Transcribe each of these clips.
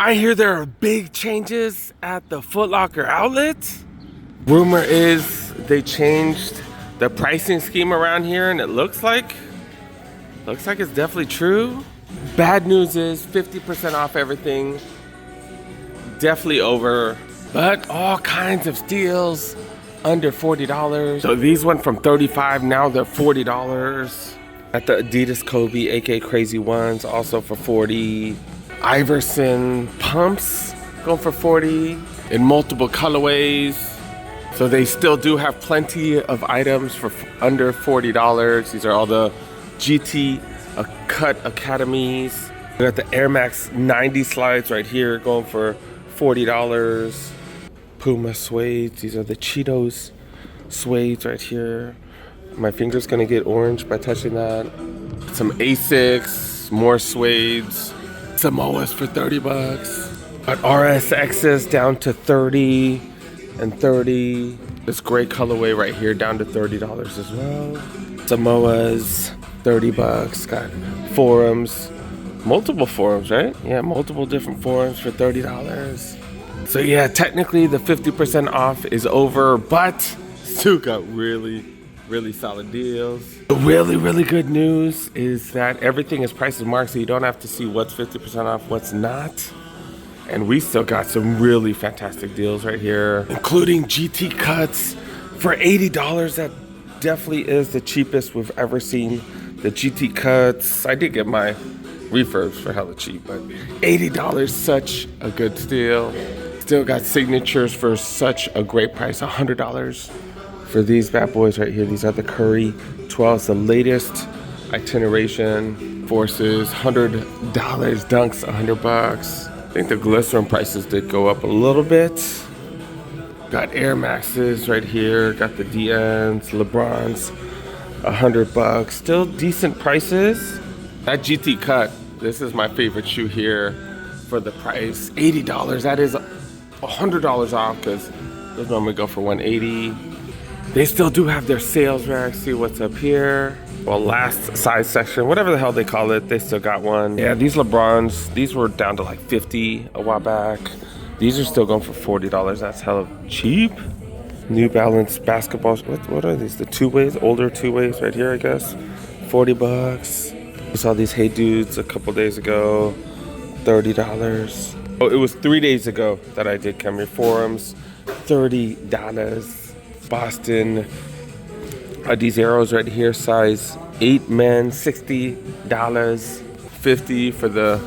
I hear there are big changes at the Foot Locker outlet. Rumor is they changed the pricing scheme around here, and it looks like it's definitely true. Bad news is 50% off everything. Definitely over, but all kinds of steals under $40. So these went from $35, now they're $40. At the Adidas Kobe, aka Crazy Ones, also for $40. Iverson pumps going for $40 in multiple colorways. So they still do have plenty of items for under $40. These are all the GT Cut Academies. We got the Air Max 90 slides right here going for $40. Puma suede. These are the Cheetos suede right here. My finger's gonna get orange by touching that. Some Asics, more suedes. Samoas for $30. Got RSXs down to $30 and $30. This gray colorway right here down to $30 as well. Samoas, $30. Got forums, multiple forums, right? Yeah, multiple different forums for $30. So yeah, technically the 50% off is over, but still got really solid deals. The really good news is that everything is price is marked, so you don't have to see what's 50% off, what's not. And we still got some really fantastic deals right here, including GT cuts for $80. That definitely is the cheapest we've ever seen. The GT cuts, I did get my refurbs for hella cheap, but $80, such a good steal. Still got signatures for such a great price, $100 for these bad boys right here. These are the Curry 12s, the latest iteration. Forces, $100. Dunks, $100. I think the glycerin prices did go up a little bit. Got Air Maxes right here. Got the DNs, LeBrons, $100. Still decent prices. That GT cut, this is my favorite shoe here for the price. $80. That is $100 off because those normally go for $180. They still do have their sales rack. See what's up here. Well, last size section, whatever the hell they call it, they still got one. Yeah, these LeBrons, these were down to like $50 a while back. These are still going for $40. That's hella cheap. New Balance basketball. What are these? The two-ways, older two-ways right here, I guess. $40. We saw these Hey Dudes a couple days ago. $30. Oh, it was 3 days ago that I did come here. Forums, $30. Boston. These arrows right here, size 8 men, $60. $50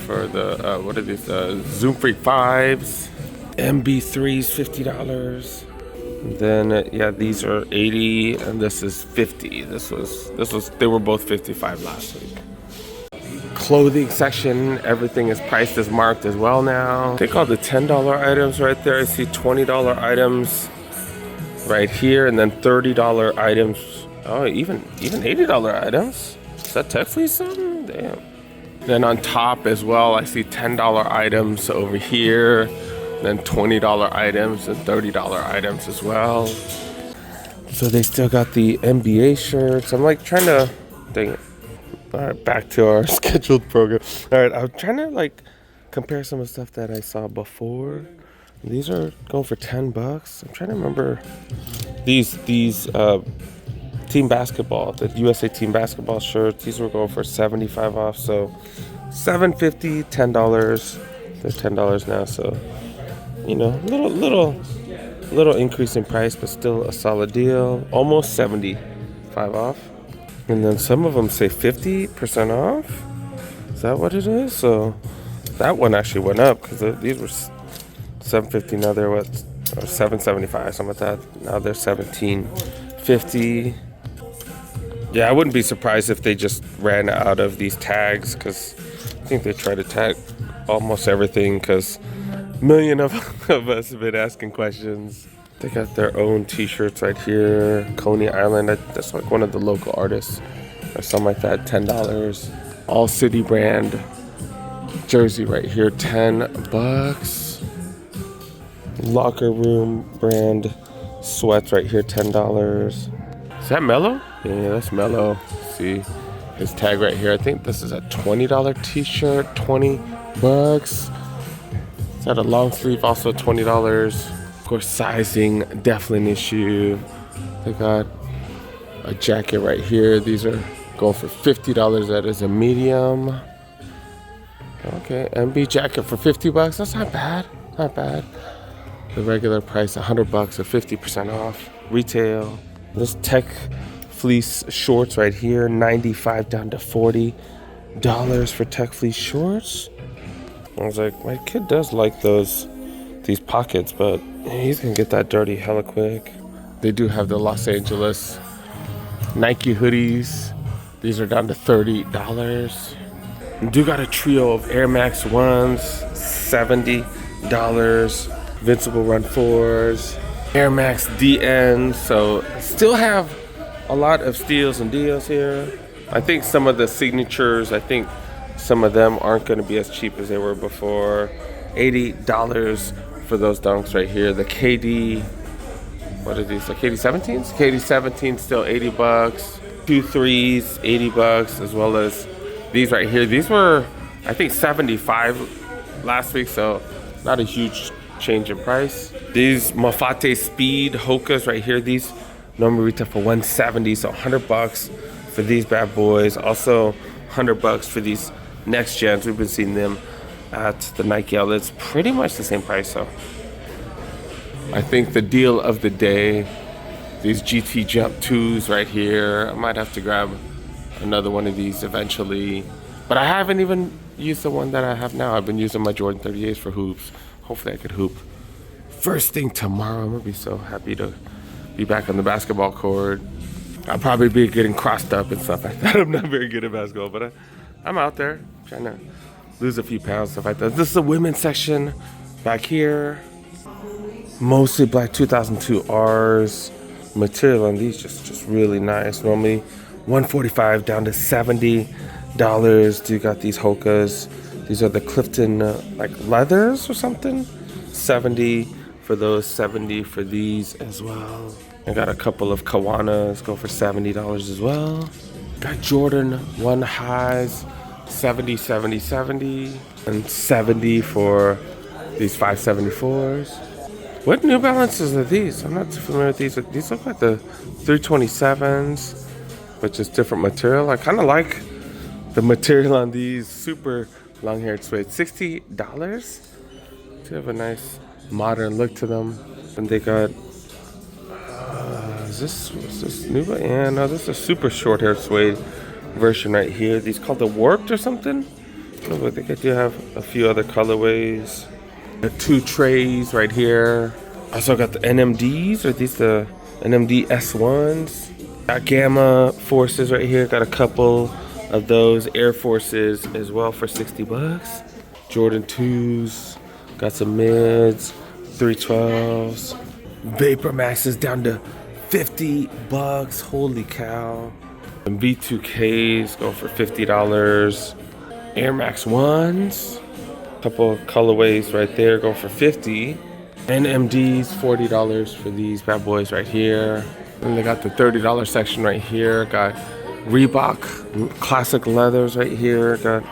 for the what are these? Zoom Freak 5s. MB3s, $50. And then yeah, these are $80 and this is $50. This was they were both $55 last week. Clothing section, everything is priced as marked as well now. Take all the $10 items right there. I see $20 items right here, and then $30 items. Oh, even $80 items. Is that technically something? Damn. Then on top as well, I see $10 items over here. Then $20 items and $30 items as well. So they still got the NBA shirts. I'm like trying to, dang it. All right, back to our scheduled program. All right, I'm trying to like compare some of the stuff that I saw before. These are going for $10. I'm trying to remember these team basketball, the USA team basketball shirts. These were going for $75 off, so $7.50, $10. They're $10 now, so you know, little increase in price, but still a solid deal. Almost $75 off. And then some of them say 50% off. Is that what it is? So that one actually went up because these were $7.50. Now they're what? Or $7.75, something like that. Now they're $17.50. Yeah, I wouldn't be surprised if they just ran out of these tags because I think they try to tag almost everything because a million of us have been asking questions. They got their own t-shirts right here. Coney Island, that's like one of the local artists or something like that, $10. All City brand jersey right here, $10. Locker Room brand sweats right here, $10. Is that Mellow? Yeah, that's Mellow. See, his tag right here. I think this is a $20 t-shirt, 20 bucks. It's got a long sleeve, also $20. Of course, sizing, definitely an issue. They got a jacket right here. These are going for $50. That is a medium. Okay, MB jacket for 50 bucks. That's not bad, not bad. The regular price, 100 bucks, or 50% off. Retail. This tech fleece shorts right here, 95 down to $40 for tech fleece shorts. I was like, my kid does like these pockets, but he's gonna get that dirty hella quick. They do have the Los Angeles Nike hoodies. These are down to $30. Do got a trio of Air Max 1s, $70. Invincible Run 4s, Air Max DNs. So still have a lot of steals and deals here. I think some of the signatures, I think some of them aren't going to be as cheap as they were before. $80 for those dunks right here. The KD, what are these? The KD 17s? KD 17 still 80 bucks. 2 3s, 80 bucks, as well as these right here. These were, I think, 75 last week, so not a huge change in price. These Mafate Speed Hokas right here, these normally retail for $170, so 100 bucks for these bad boys. Also 100 bucks for these next gens. We've been seeing them at the Nike outlets, pretty much the same price. So I think the deal of the day, these GT Jump 2s right here. I might have to grab another one of these eventually, but I haven't even used the one that I have now. I've been using my Jordan 38s for hoops. Hopefully I could hoop first thing tomorrow. I'm gonna be so happy to be back on the basketball court. I'll probably be getting crossed up and stuff like that. I'm not very good at basketball, but I'm out there trying to lose a few pounds, stuff like that. This is the women's section back here. Mostly black 2002 Rs. Material on these just really nice. Normally $145 down to $70. You got these Hokas. These are the Clifton like leathers or something. 70 for those, 70 for these as well. I got a couple of Kawanas, go for $70 as well. Got Jordan 1 highs, 70, 70, 70, and 70 for these 574s. What New Balances are these? I'm not too familiar with these. These look like the 327s, but just different material. I kind of like the material on these. Super long-haired suede. $60. They have a nice modern look to them. And they got, is this new? Yeah, no, this is a super short-haired suede version right here. These called the Warped or something. I think I do have a few other colorways. The 2 trays right here. Also got the NMDs. Are these the NMD S1s? Got Gamma Forces right here. Got a couple of those Air Forces as well for $60. Jordan 2s. Got some mids. 312s. Vapor Maxes down to $50. Holy cow. And V2Ks go for $50. Air Max 1s. Couple of colorways right there go for $50. NMDs $40 for these bad boys right here. And they got the $30 section right here. Got Reebok classic leathers right here. Got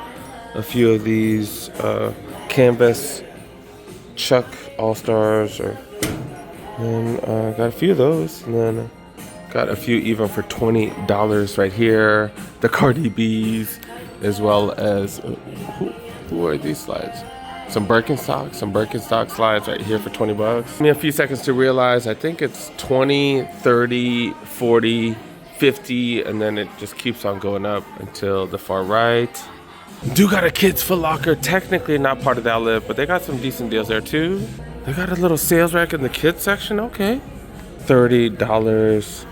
a few of these canvas Chuck All-Stars, and got a few of those, and then got a few even for $20 right here. The Cardi B's, as well as who are these slides? Some Birkenstock slides right here for $20. Give me a few seconds to realize. I think it's 20, 30, 40, 50, and then it just keeps on going up until the far right. Do got a kids Foot Locker, technically not part of the outlet, but they got some decent deals there too. They got a little sales rack in the kids section. Okay, $30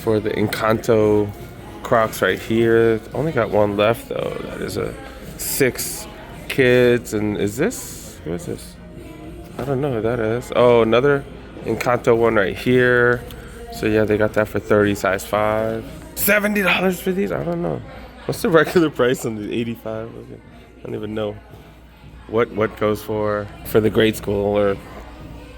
for the Encanto Crocs right here. Only got one left though. That is a 6 kids. And is this, who is this? I don't know who that is. Oh, another Encanto one right here. So yeah, they got that for 30, size 5. $70 for these? I don't know. What's the regular price on the 85? Okay. I don't even know what goes for the grade school, or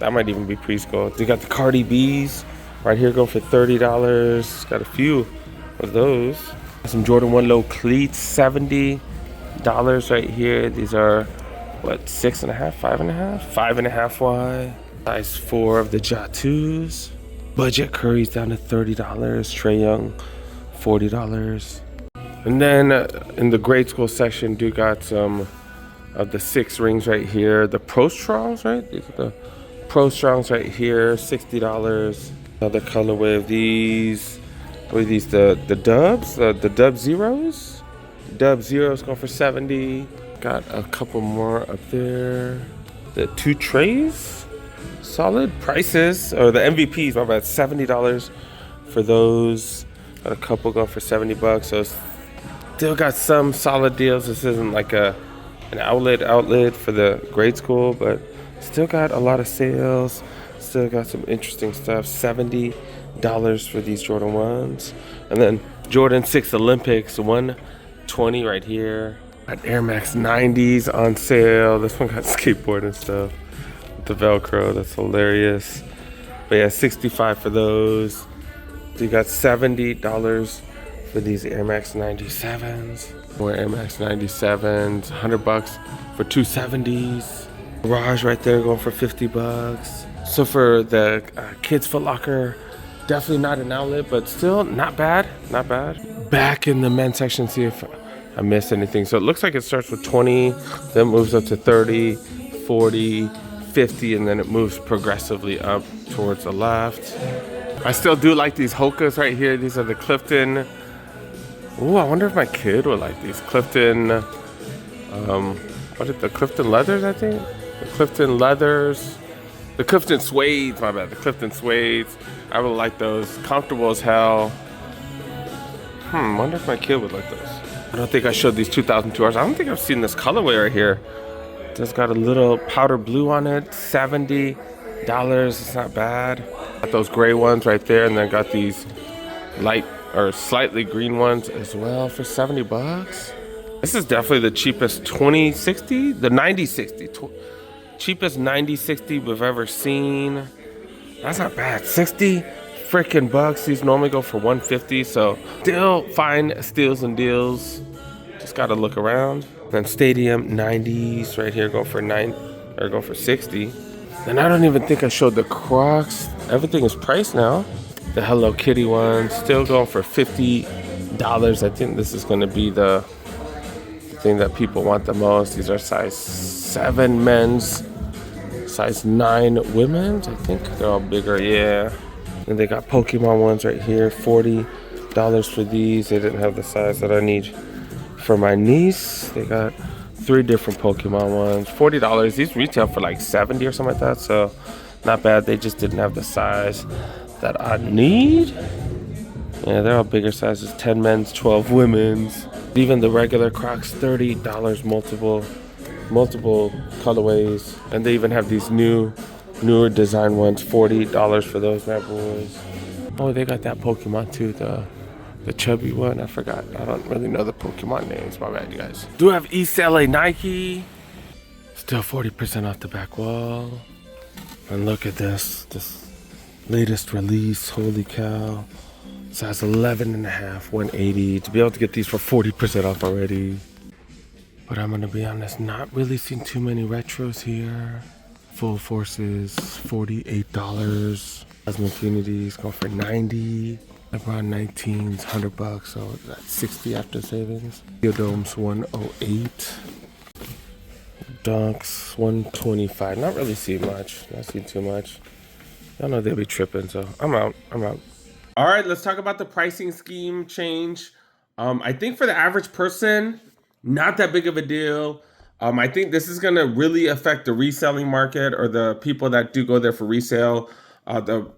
that might even be preschool. They got the Cardi B's right here, go for $30. Got a few of those. Some Jordan 1 low cleats, $70 right here. These are what, 6.5, 5.5, 5.5 wide. Size 4 of the Ja2s. Budget Curry's down to $30. Trey Young, $40. And then in the grade school section, do got some of the 6 rings right here. The Pro Strongs, right? These are the Pro Strongs right here, $60. Another colorway of these. What are these? The Dubs? The Dub Zeros? Dub Zeros going for 70. Got a couple more up there. The 2 trays. Solid prices. Or the MVPs, my bad. $70 for those. Got a couple going for $70. So still got some solid deals. This isn't like an outlet for the grade school, but still got a lot of sales. Still got some interesting stuff. $70 for these Jordan 1s. And then Jordan 6 Olympics, $120 right here. Got Air Max 90s on sale. This one got skateboard and stuff with the Velcro. That's hilarious. But yeah, $65 for those. So you got $70 for these Air Max 97s. More Air Max 97s. $100 for 270s. Garage right there going for $50. So for the kids Foot Locker, definitely not an outlet, but still not bad, not bad. Back in the men's section, see if I missed anything. So it looks like it starts with 20, then moves up to 30, 40, 50, and then it moves progressively up towards the left. I still do like these Hokas right here. These are the Clifton. Ooh, I wonder if my kid would like these. Clifton, what is the Clifton Leathers, I think? The Clifton Leathers. The Clifton Suedes, my bad. The Clifton Suedes. I really like those. Comfortable as hell. Wonder if my kid would like those. I don't think I showed these 2002 Rs. I don't think I've seen this colorway right here. Just got a little powder blue on it. $70. It's not bad. Got those gray ones right there, and then got these light or slightly green ones as well for $70. This is definitely the cheapest 2060, the 9060. Cheapest 9060 we've ever seen. That's not bad. 60 freaking bucks. These normally go for 150, so still find steals and deals. Just gotta look around. Then Stadium 90s right here going for 60. And I don't even think I showed the Crocs. Everything is priced now. The Hello Kitty ones still going for $50. I think this is gonna be the thing that people want the most. These are size 7 men's, size 9 women's. I think they're all bigger, yeah. And they got Pokemon ones right here, $40 for these. They didn't have the size that I need for my niece. They got 3 different Pokemon ones, $40. These retail for like 70 or something like that, so not bad. They just didn't have the size that I need. Yeah, they're all bigger sizes, 10 men's, 12 women's. Even the regular Crocs, $30, multiple colorways. And they even have these newer design ones, $40 for those bad boys. Oh, they got that Pokemon too, the chubby one. I forgot. I don't really know the Pokemon names. My bad, you guys. Do have East LA Nike. Still 40% off the back wall. And look at this latest release. Holy cow. Size 11.5, 180. To be able to get these for 40% off already. But I'm gonna be honest, not really seeing too many retros here. Full Forces, $48. Cosmo Infinities going for 90. LeBron 19s, $100, so that's 60 after savings. Theodomes 108. Dunks 125. Not really seeing much. Not seeing too much. Y'all know they'll be tripping, so I'm out. All right, let's talk about the pricing scheme change. I think for the average person, not that big of a deal. I think this is gonna really affect the reselling market or the people that do go there for resale. The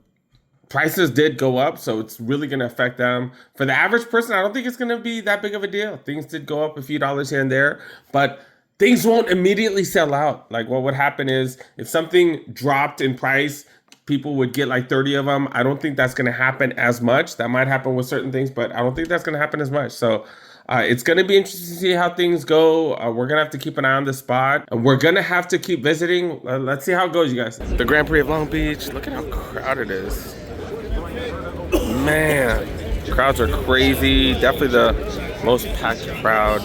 prices did go up, so it's really gonna affect them. For the average person, I don't think it's gonna be that big of a deal. Things did go up a few dollars here and there, but things won't immediately sell out. Like what would happen is if something dropped in price, people would get like 30 of them. I don't think that's gonna happen as much. That might happen with certain things, but I don't think that's gonna happen as much. So it's going to be interesting to see how things go. We're going to have to keep an eye on the spot. And we're going to have to keep visiting. Let's see how it goes, you guys. The Grand Prix of Long Beach. Look at how crowded it is. Man, Crowds are crazy. Definitely the most packed crowd,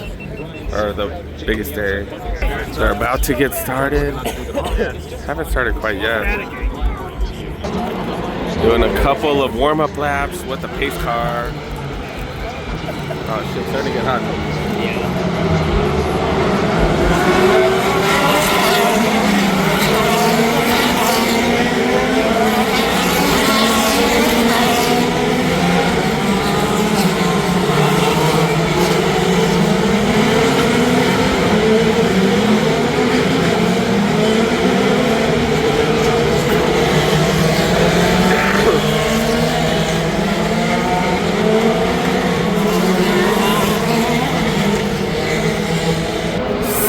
or the biggest day. They're about to get started. Haven't started quite yet. Doing a couple of warm-up laps with the pace car. Oh shit, it's starting to get hot.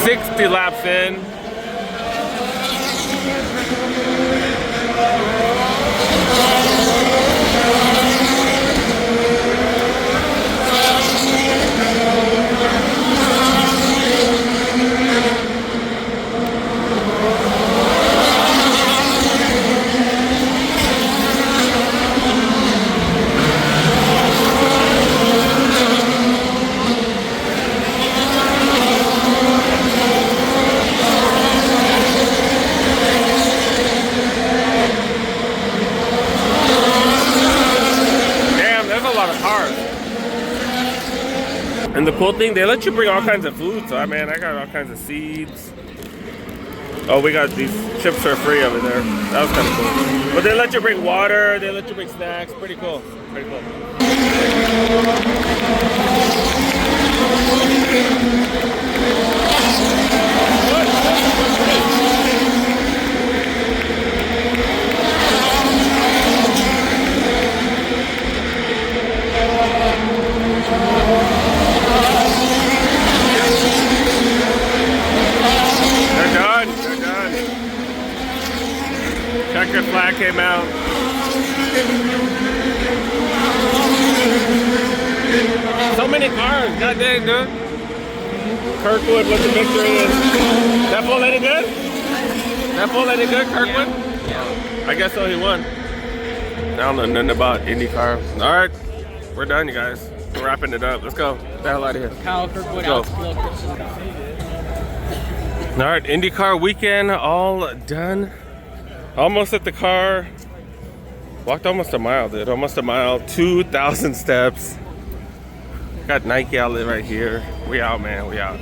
60 laps in. And the cool thing, they let you bring all kinds of food. So I got all kinds of seeds. Oh, we got these chips for free over there. That was kind of cool. But they let you bring water. They let you bring snacks. Pretty cool. Pretty cool. Checkered flag came out. So many cars, god dang, dude. Kirkwood with the victory. That fool any good? That fool any good, Kirkwood? Yeah. I guess so, he won. I don't know nothing about IndyCar. Alright, we're done, you guys. We're wrapping it up. Let's go. Get the hell out of here. Kyle Kirkwood, Alex. Alright, IndyCar weekend all done. Almost at the car. Walked almost a mile, dude. Almost a mile. 2,000 steps. Got Nike outlet right here. We out, man. We out.